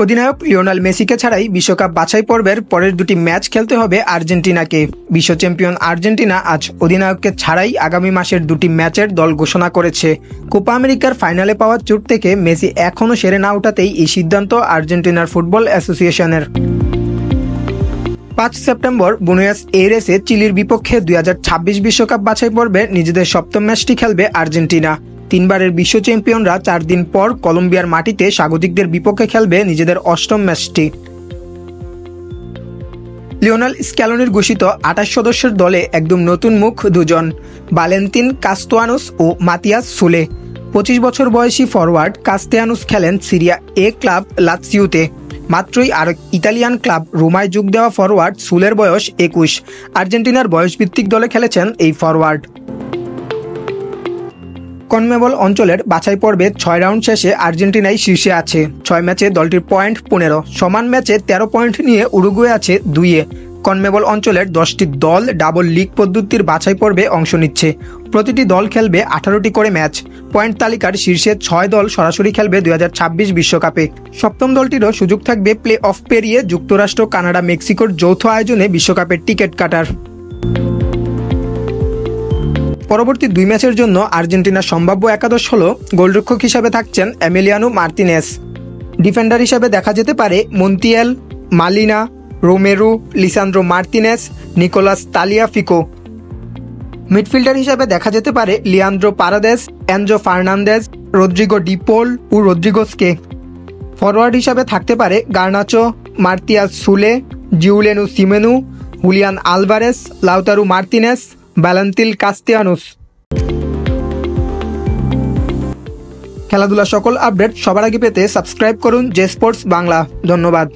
অধিনায়ক লিওনেল মেসিকে ছাড়াই বিশ্বকাপ বাছাই পর্বের পরের দুটি ম্যাচ খেলতে হবে আর্জেন্টিনাকে। বিশ্ব চ্যাম্পিয়ন আর্জেন্টিনা আজ অধিনায়ককে ছাড়াই আগামী মাসের দুটি ম্যাচের দল ঘোষণা করেছে। কোপা আমেরিকার ফাইনালে পাওয়া চোট থেকে মেসি এখনও সেরে না ওঠাতেই এই সিদ্ধান্ত আর্জেন্টিনার ফুটবল অ্যাসোসিয়েশনের। 5 সেপ্টেম্বর বুনোয়াস এইরেসে চিলির বিপক্ষে 2026 বিশ্বকাপ বাছাই পর্বে নিজেদের সপ্তম ম্যাচটি খেলবে আর্জেন্টিনা। তিনবারের বিশ্ব চ্যাম্পিয়নরা 4 দিন পর কলম্বিয়ার মাটিতে স্বাগতিকদের বিপক্ষে খেলবে নিজেদের অষ্টম ম্যাচটি। লিওনেল স্ক্যালোনির ঘোষিত 28 সদস্যের দলে একদম নতুন মুখ দুজন, ভালেন্তিন কাস্তেয়ানোস ও মাতিয়াস সুলে। 25 বছর বয়সী ফরওয়ার্ড কাস্তেয়ানোস খেলেন সিরিয়া এ ক্লাব লাৎসিওতে। মাত্রই আরেক ইতালিয়ান ক্লাব রোমায় যোগ দেওয়া ফরওয়ার্ড সুলের বয়স 21। আর্জেন্টিনার বয়সভিত্তিক দলে খেলেছেন এই ফরওয়ার্ড। কনমেবল অঞ্চলের বাছাই পর্বে 6 রাউন্ড শেষে আর্জেন্টিনাই শীর্ষে আছে। 6 ম্যাচে দলটির পয়েন্ট 15, সমান ম্যাচে 13 পয়েন্ট নিয়ে উরুগুয়ে আছে 2-এ। কনমেবল অঞ্চলের 10টি দল ডাবল লিগ পদ্ধতির বাছাই পর্বে অংশ নিচ্ছে। প্রতিটি দল খেলবে 18টি করে ম্যাচ। পয়েন্ট তালিকার শীর্ষে 6 দল সরাসরি খেলবে 2026 বিশ্বকাপে। সপ্তম দলটিরও সুযোগ থাকবে প্লে অফ পেরিয়ে যুক্তরাষ্ট্র, কানাডা, মেক্সিকোর যৌথ আয়োজনে বিশ্বকাপের টিকিট কাটার। পরবর্তী 2 ম্যাচের জন্য আর্জেন্টিনার সম্ভাব্য একাদশ হল গোলরক্ষক হিসাবে থাকছেন এমিলিয়ানো মার্তিনেস। ডিফেন্ডার হিসাবে দেখা যেতে পারে Montiel, Molina, Romero, Lisandro Martinez, Nicolas Tagliafico. Midfielder হিসাবে দেখা যেতে পারে Leandro Paredes, Enzo Fernandez, Rodrigo de Paul ও রদ্রিগোসকে। ফরওয়ার্ড হিসাবে থাকতে পারে Garnacho, Matias Soule, Giuliano Simeone, Julian Alvarez, Lautaro Martinez, Valentin Castellanos. খেলাধুলা সকল আপডেট সবার আগে পেতে সাবস্ক্রাইব করুন জে স্পোর্টস বাংলা। ধন্যবাদ।